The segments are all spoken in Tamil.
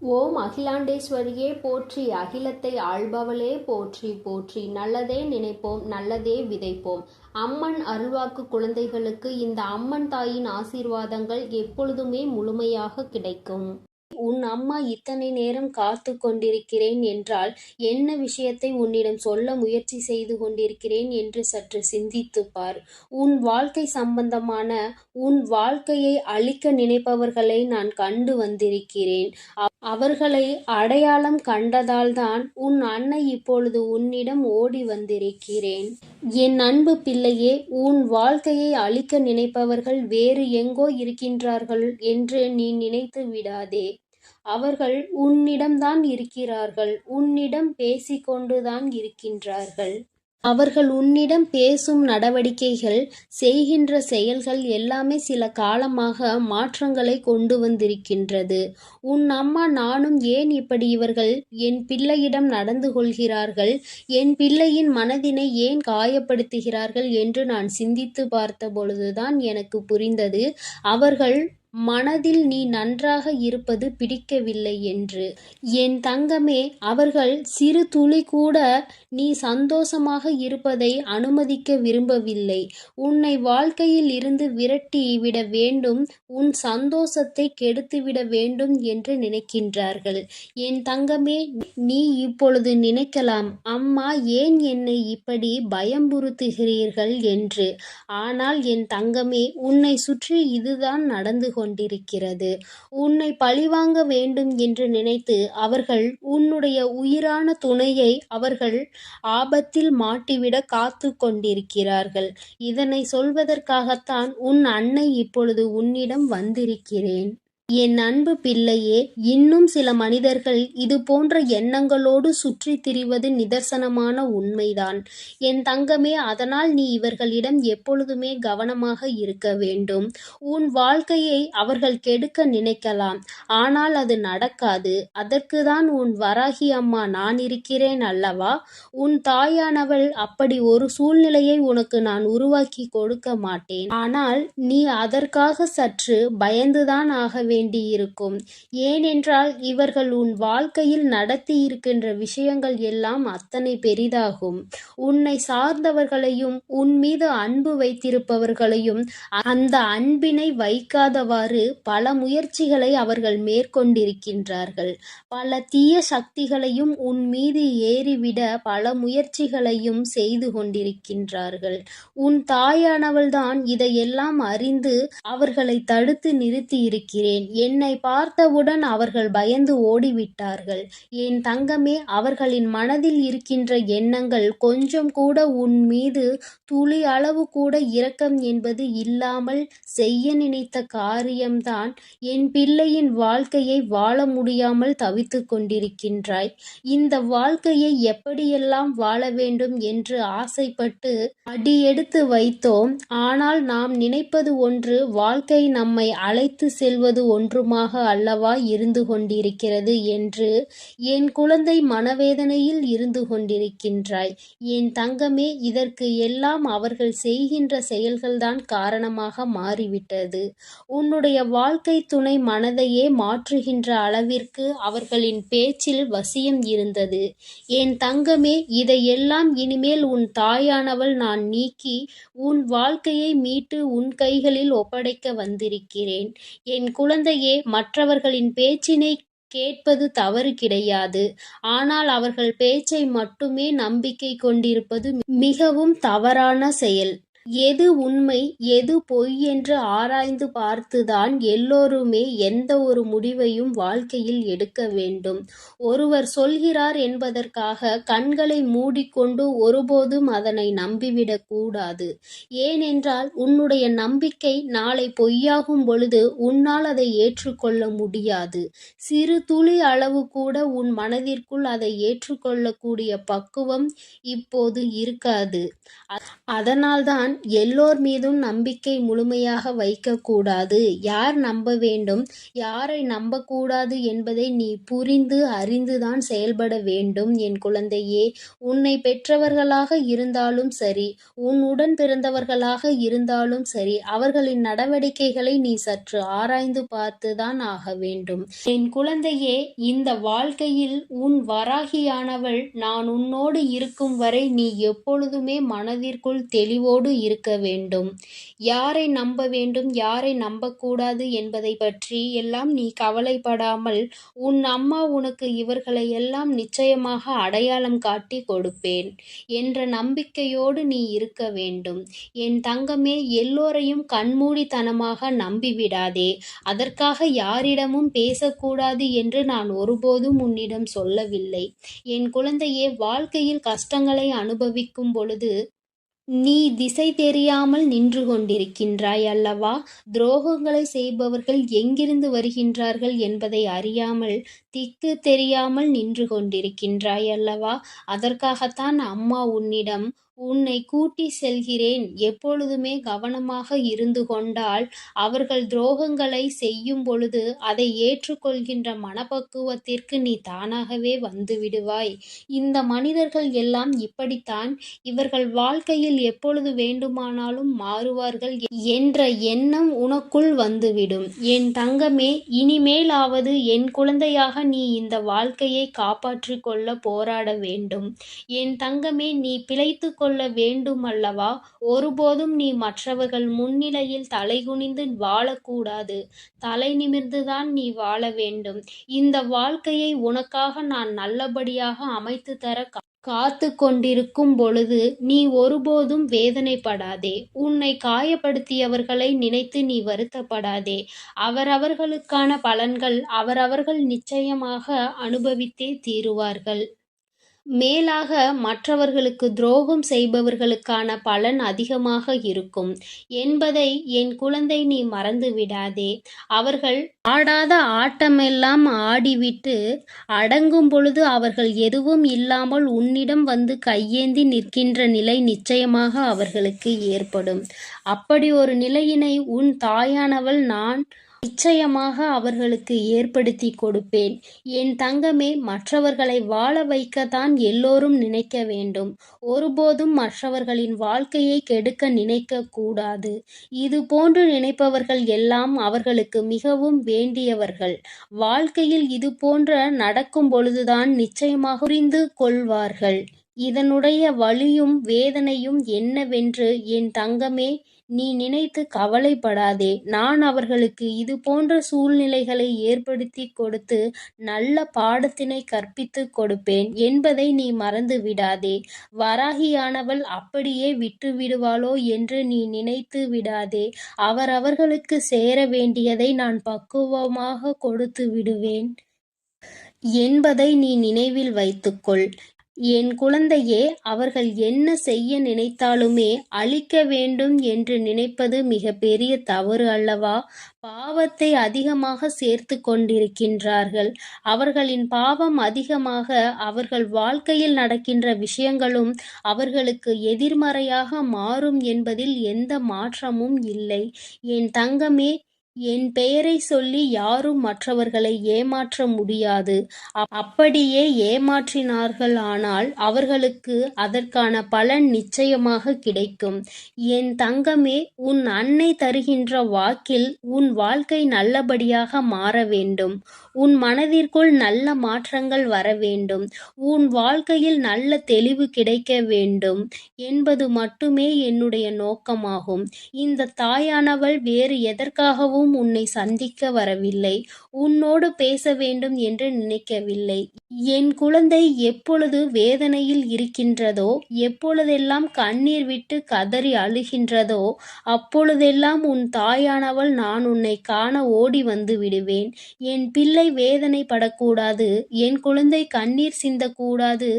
ஓம் அகிலாண்டேஸ்வரியே போற்றி, அகிலத்தை ஆள்பவளே போற்றி போற்றி. நல்லதே நினைப்போம், நல்லதே விதைப்போம். அம்மன் அருள்வாக்கு குழந்தைகளுக்கு இந்த அம்மன் தாயின் ஆசீர்வாதங்கள் எப்பொழுதுமே முழுமையாக கிடைக்கும். உன் அம்மா இத்தனை நேரம் காத்து கொண்டிருக்கிறேன் என்றால் என்ன விஷயத்தை உன்னிடம் சொல்ல முயற்சி செய்து கொண்டிருக்கிறேன் என்று சற்று சிந்தித்துப் பார். உன் வாழ்க்கை சம்பந்தமான உன் வாழ்க்கையை அழிக்க நினைப்பவர்களை நான் கண்டு வந்திருக்கிறேன். அவர்களை அடையாளம் கண்டதால்தான் உன் அன்னை இப்பொழுது உன்னிடம் ஓடி வந்திருக்கிறேன். என் அன்பு பிள்ளையே, உன் வாழ்க்கையை அழிக்க நினைப்பவர்கள் வேறு எங்கோ இருக்கின்றார்கள் என்று நீ நினைத்து விடாதே. அவர்கள் உன்னிடம்தான் இருக்கிறார்கள். உன்னிடம் பேசிக்கொண்டுதான் இருக்கின்றார்கள். அவர்கள் உன்னிடம் பேசும் நடவடிக்கைகள், செய்கின்ற செயல்கள் எல்லாமே சில காலமாக மாற்றங்களை கொண்டு வந்திருக்கின்றது. உன் அம்மா நானும் ஏன் இப்படி இவர்கள் என் பிள்ளையிடம் நடந்து கொள்கிறார்கள், என் பிள்ளையின் மனதினை ஏன் காயப்படுத்துகிறார்கள் என்று நான் சிந்தித்து பார்த்த பொழுதுதான் எனக்கு புரிந்தது, அவர்கள் மனதில் நீ நன்றாக இருப்பது பிடிக்கவில்லை என்று. என் தங்கமே, அவர்கள் சிறு துளி கூட நீ சந்தோஷமாக இருப்பதை அனுமதிக்க விரும்பவில்லை. உன்னை வாழ்க்கையில் இருந்து விரட்டி விட வேண்டும், உன் சந்தோஷத்தை கெடுத்துவிட வேண்டும் என்று நினைக்கின்றார்கள். என் தங்கமே, நீ இப்பொழுது நினைக்கலாம், அம்மா ஏன் என்னை இப்படி பயம்புறுத்துகிறீர்கள் என்று. ஆனால் என் தங்கமே, உன்னை சுற்றி இதுதான் நடந்து கொண்டிருக்கிறது. உன்னை பழிவாங்க வேண்டும் என்று நினைத்து அவர்கள் உன்னுடைய உயிரான துணையை அவர்கள் ஆபத்தில் மாட்டிவிட காத்து கொண்டிருக்கிறார்கள். இதனை சொல்வதற்காகத்தான் உன் அன்னை இப்பொழுது உன்னிடம் வந்திருக்கிறேன். என் அன்பு பிள்ளையே, இன்னும் சில மனிதர்கள் இது போன்ற எண்ணங்களோடு சுற்றி திரிவது நிதர்சனமான உண்மைதான். என் தங்கமே, அதனால் நீ இவர்களிடம் எப்பொழுதுமே கவனமாக இருக்க வேண்டும். உன் வாழ்க்கையை அவர்கள் கெடுக்க நினைக்கலாம், ஆனால் அது நடக்காது. அதற்குதான் உன் வராகி அம்மா நான் இருக்கிறேன் அல்லவா. உன் தாயானவள் அப்படி ஒரு சூழ்நிலையை உனக்கு நான் உருவாக்கி கொடுக்க மாட்டேன். ஆனால் நீ அதற்காக சற்று பயந்துதான் ஆக வேண்டியிருக்கும். ஏனென்றால் இவர்கள் உன் வாழ்க்கையில் நடத்தி இருக்கின்ற விஷயங்கள் எல்லாம் அத்தனை பெரிதாகும். உன்னை சார்ந்தவர்களையும் உன் மீது அன்பு வைத்திருப்பவர்களையும் அந்த அன்பினை வைக்காதவாறு பல முயற்சிகளை அவர்கள் மேற்கொண்டிருக்கின்றார்கள். பல தீய சக்திகளையும் உன் மீது ஏறிவிட பல முயற்சிகளையும் செய்து கொண்டிருக்கின்றார்கள். உன் தாயானவள்தான் இதையெல்லாம் அறிந்து அவர்களை தடுத்து நிறுத்தி இருக்கிறேன். என்னை பார்த்தவுடன் அவர்கள் பயந்து ஓடிவிட்டார்கள். என் தங்கமே, அவர்களின் மனதில் இருக்கின்ற எண்ணங்கள் கொஞ்சம் கூட உன் மீது துளி அளவு கூட இரக்கம் என்பது இல்லாமல் செய்ய நினைத்த காரியம்தான் என் பிள்ளையின் வாழ்க்கையை வாழ முடியாமல் தவித்து கொண்டிருக்கின்றாய். இந்த வாழ்க்கையை எப்படியெல்லாம் வாழ வேண்டும் என்று ஆசைப்பட்டு அடியெடுத்து வைத்தோம். ஆனால் நாம் நினைப்பது ஒன்று, வாழ்க்கை நம்மை அழைத்து செல்வது ஒன்றுமாக அல்லவா இருந்து கொண்டிருக்கிறது என்று என் குழந்தை மனவேதனையில் இருந்து கொண்டிருக்கின்றாய். என் தங்கமே, இதற்கு எல்லாம் அவர்கள் செய்கின்ற செயல்கள்தான் காரணமாக மாறிவிட்டது. உன்னுடைய வாழ்க்கை துணை மனதையே மாற்றுகின்ற அளவிற்கு அவர்களின் பேச்சில் வசியம் இருந்தது. என் தங்கமே, இதையெல்லாம் இனிமேல் உன் தாயானவள் நான் நீக்கி உன் வாழ்க்கையை மீட்டு உன் கைகளில் ஒப்படைக்க வந்திருக்கிறேன். என் குழந்தையே, மற்றவர்களின் பேச்சினை கேட்பது தவறு கிடையாது. ஆனால் அவர்கள் பேச்சை மட்டுமே நம்பிக்கை கொண்டிருப்பது மிகவும் தவறான செயல். எது உண்மை எது பொய் என்று ஆராய்ந்து பார்த்துதான் எல்லோருமே எந்த ஒரு முடிவையும் வாழ்க்கையில் எடுக்க வேண்டும். ஒருவர் சொல்கிறார் என்பதற்காக கண்களை மூடிக்கொண்டு ஒருபோதும் அதனை நம்பிவிடக் கூடாது. ஏனென்றால் உன்னுடைய நம்பிக்கை நாளை பொய்யாகும் பொழுது உன்னால் அதை ஏற்றுக்கொள்ள முடியாது. சிறு துளி அளவு கூட உன் மனதிற்குள் அதை ஏற்றுக்கொள்ளக்கூடிய பக்குவம் இப்போது இருக்காது. அதனால்தான் எல்லோர் மீதும் நம்பிக்கை முழுமையாக வைக்கக்கூடாது. யார் நம்ப வேண்டும், யாரை நம்பக்கூடாது என்பதை நீ புரிந்து அறிந்துதான் செயல்பட வேண்டும். என் குழந்தையே, உன்னை பெற்றவர்களாக இருந்தாலும் சரி, உன் உடன் பிறந்தவர்களாக இருந்தாலும் சரி, அவர்களின் நடவடிக்கைகளை நீ சற்று ஆராய்ந்து பார்த்துதான் ஆக வேண்டும். என் குழந்தையே, இந்த வாழ்க்கையில் உன் வராகியானவள் நான் உன்னோடு இருக்கும் வரை நீ எப்பொழுதுமே மனதிற்குள் தெளிவோடு இருக்க வேண்டும். யாரை நம்ப வேண்டும், யாரை நம்பக்கூடாது என்பதை பற்றி எல்லாம் நீ கவலைப்படாமல், உன் அம்மா உனக்கு இவர்களை எல்லாம் நிச்சயமாக அடையாளம் காட்டி கொடுப்பேன் என்ற நம்பிக்கையோடு நீ இருக்க வேண்டும். என் தங்கமே, எல்லோரையும் கண்மூடித்தனமாக நம்பிவிடாதே. அதற்காக யாரிடமும் பேசக்கூடாது என்று நான் ஒருபோதும் உன்னிடம் சொல்லவில்லை. என் குழந்தையே, வாழ்க்கையில் கஷ்டங்களை அனுபவிக்கும் பொழுது நீ திசை தெரியாமல் நின்று கொண்டிருக்கின்றாய் அல்லவா? துரோகங்களை செய்பவர்கள் எங்கிருந்து வருகின்றார்கள் என்பதை அறியாமல் திக்கு தெரியாமல் நின்று கொண்டிருக்கின்றாய் அல்லவா? அதற்காகத்தான் அம்மா உன்னிடம் உன்னை கூட்டி செல்கிறேன். எப்பொழுதுமே கவனமாக இருந்து கொண்டால் அவர்கள் துரோகங்களை செய்யும் பொழுது அதை ஏற்றுக்கொள்கின்ற மனப்பக்குவத்திற்கு நீ தானாகவே வந்து விடுவாய். இந்த மனிதர்கள் எல்லாம் இப்படித்தான், இவர்கள் வாழ்க்கையில் எப்பொழுது வேண்டுமானாலும் மாறுவார்கள் என்ற எண்ணம் உனக்குள் வந்துவிடும். என் தங்கமே, இனிமேலாவது என் குழந்தையாக நீ இந்த வாழ்க்கையை காப்பாற்றிக் கொள்ள போராட வேண்டும். என் தங்கமே, நீ பிழைத்து கொள்ள வேண்டும் அல்லவா? ஒருபோதும் நீ மற்றவர்கள் முன்னிலையில் தலைகுனிந்து வாழக்கூடாது. தலை நிமிர்ந்துதான் நீ வாழ வேண்டும். இந்த வாழ்க்கையை உனக்காக நான் நல்லபடியாக அமைத்து தர காத்து கொண்டிருக்கும் பொழுது நீ ஒருபோதும் வேதனைப்படாதே. உன்னை காயப்படுத்தியவர்களை நினைத்து நீ வருத்தப்படாதே. அவரவர்களுக்கான பலன்கள் அவரவர்கள் நிச்சயமாக அனுபவித்தே தீருவார்கள். மேலாக மற்றவர்களுக்கு துரோகம் செய்பவர்களுக்கான பலன் அதிகமாக இருக்கும் என்பதை என் குழந்தை நீ மறந்து விடாதே. அவர்கள் ஆடாத ஆட்டமெல்லாம் ஆடிவிட்டு அடங்கும் பொழுது அவர்கள் எதுவும் இல்லாமல் உன்னிடம் வந்து கையேந்தி நிற்கின்ற நிலை நிச்சயமாக அவர்களுக்கு ஏற்படும். அப்படி ஒரு நிலையினை உன் தாயானவள் நான் நிச்சயமாக அவர்களுக்கு ஏற்படுத்தி கொடுப்பேன். என் தங்கமே, மற்றவர்களை வாழ வைக்கத்தான் எல்லோரும் நினைக்க வேண்டும். ஒருபோதும் மற்றவர்களின் வாழ்க்கையை கெடுக்க நினைக்க கூடாது. இது போன்று நினைப்பவர்கள் எல்லாம் அவர்களுக்கு மிகவும் வேண்டியவர்கள். வாழ்க்கையில் இது போன்ற நடக்கும் பொழுதுதான் நிச்சயமாக புரிந்து கொள்வார்கள். இதனுடைய வலியும் வேதனையும் என்னவென்று என் தங்கமே நீ நினைத்து கவலைப்படாதே. நான் அவர்களுக்கு இது போன்ற சூழ்நிலைகளை ஏற்படுத்தி கொடுத்து நல்ல பாடத்தினை கற்பித்து கொடுப்பேன் என்பதை நீ மறந்து விடாதே. வராகியானவள் அப்படியே விட்டு விடுவாளோ என்று நீ நினைத்து விடாதே. அவரவர்களுக்கு சேர வேண்டியதை நான் பக்குவமாக கொடுத்து விடுவேன் என்பதை நீ நினைவில் வைத்துக்கொள். என் குழந்தையே, அவர்கள் என்ன செய்ய நினைத்தாலுமே அழிக்க வேண்டும் என்று நினைப்பது மிக பெரிய தவறு அல்லவா? பாவத்தை அதிகமாக சேர்த்து கொண்டிருக்கின்றார்கள். அவர்களின் பாவம் அதிகமாக அவர்கள் வாழ்க்கையில் நடக்கின்ற விஷயங்களும் அவர்களுக்கு எதிர்மறையாக மாறும் என்பதில் எந்த மாற்றமும் இல்லை. என் தங்கமே, என் பெயரை சொல்லி யாரும் மற்றவர்களை ஏமாற்ற முடியாது. அப்படியே ஏமாற்றினார்களானால் அவர்களுக்கு அதற்கான பலன் நிச்சயமாக கிடைக்கும். என் தங்கமே, உன் அன்னை தருகின்ற வாக்கில் உன் வாழ்க்கை நல்லபடியாக மாற வேண்டும். உன் மனதிற்குள் நல்ல மாற்றங்கள் வர வேண்டும். உன் வாழ்க்கையில் நல்ல தெளிவு கிடைக்க வேண்டும் என்பது மட்டுமே என்னுடைய நோக்கமாகும். இந்த தாயானவள் வேறு எதற்காகவும் உன்னை சந்திக்க வரவில்லை. உன்னோடு பேச வேண்டும் என்று நினைக்கவில்லை. என் குழந்தை எப்பொழுது வேதனையில் இருக்கின்றதோ, எப்பொழுதெல்லாம் கண்ணீர் விட்டு கதறி அழுகின்றதோ, அப்பொழுதெல்லாம் உன் தாயானவள் நான் உன்னை காண ஓடி வந்து விடுவேன். என் பிள்ளை வேதனைப்படக்கூடாது, என் குழந்தை கண்ணீர் சிந்தக்கூடாது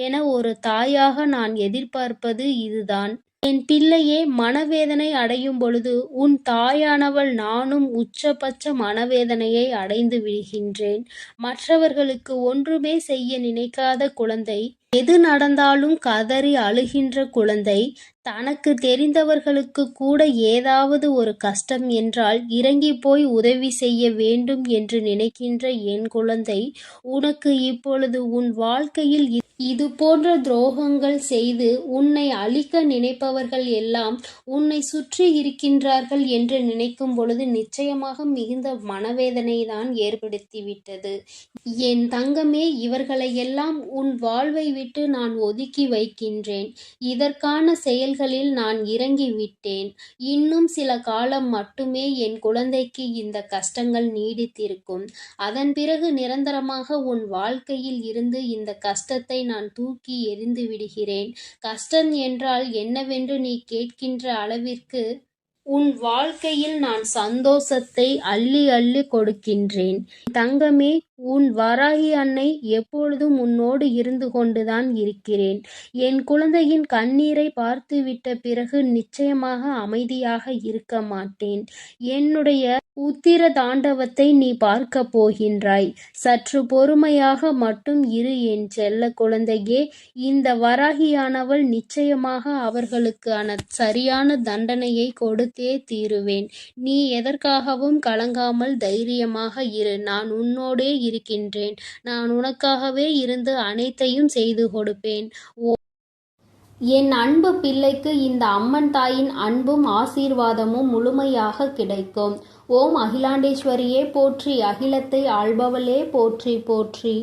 என ஒரு தாயாக நான் எதிர்பார்ப்பது இதுதான். என் பிள்ளையே, மனவேதனை அடையும் பொழுது உன் தாயானவள் நானும் உச்சபட்ச மனவேதனையை அடைந்து விடுகின்றேன். மற்றவர்களுக்கு ஒன்றுமே செய்ய நினைக்காத குழந்தை எது நடந்தாலும் கதறி அழுகின்ற குழந்தை, தனக்கு தெரிந்தவர்களுக்கு கூட ஏதாவது ஒரு கஷ்டம் என்றால் இறங்கி போய் உதவி செய்ய வேண்டும் என்று நினைக்கின்ற என் குழந்தை, உனக்கு இப்பொழுது உன் வாழ்க்கையில் இது போன்ற துரோகங்கள் செய்து உன்னை அழிக்க நினைப்பவர்கள் எல்லாம் உன்னை சுற்றி இருக்கின்றார்கள் என்று நினைக்கும் பொழுது நிச்சயமாக மிகுந்த மனவேதனை தான் ஏற்படுத்திவிட்டது. என் தங்கமே, இவர்களையெல்லாம் உன் வாழ்வை விட்டு நான் ஒதுக்கி வைக்கின்றேன். இதற்கான செயல்களில் நான் இறங்கிவிட்டேன். இன்னும் சில காலம் மட்டுமே என் குழந்தைக்கு இந்த கஷ்டங்கள் நீடித்திருக்கும். அதன் பிறகு நிரந்தரமாக உன் வாழ்க்கையில் இருந்து இந்த கஷ்டத்தை நான் தூக்கி எறிந்து விடுகிறேன். கஷ்டம் என்றால் என்னவென்று நீ கேட்கின்ற அளவிற்கு உன் வாழ்க்கையில் நான் சந்தோஷத்தை அள்ளி அள்ளி கொடுக்கின்றேன். தங்கமே, உன் வராகி அன்னை எப்பொழுதும் உன்னோடு இருந்து கொண்டுதான் இருக்கிறேன். என் குழந்தையின் கண்ணீரை பார்த்துவிட்ட பிறகு நிச்சயமாக அமைதியாக இருக்க மாட்டேன். என்னுடைய உத்திர தாண்டவத்தை நீ பார்க்க போகின்றாய். சற்று பொறுமையாக மட்டும் இரு என் செல்ல குழந்தையே. இந்த வராகியானவள் நிச்சயமாக அவர்களுக்கான சரியான தண்டனையை கொடுத்தே தீருவேன். நீ எதற்காகவும் கலங்காமல் தைரியமாக இரு. நான் உன்னோடே இருக்கின்றேன். நான் உனக்காகவே இருந்து அனைத்தையும் செய்து கொடுப்பேன். என் அன்பு பிள்ளைக்கு இந்த அம்மன் தாயின் அன்பும் ஆசீர்வாதமும் முழுமையாக கிடைக்கும். ஓம் அகிலாண்டேஸ்வரியே போற்றி, அகிலத்தை ஆள்பவளே போற்றி போற்றி.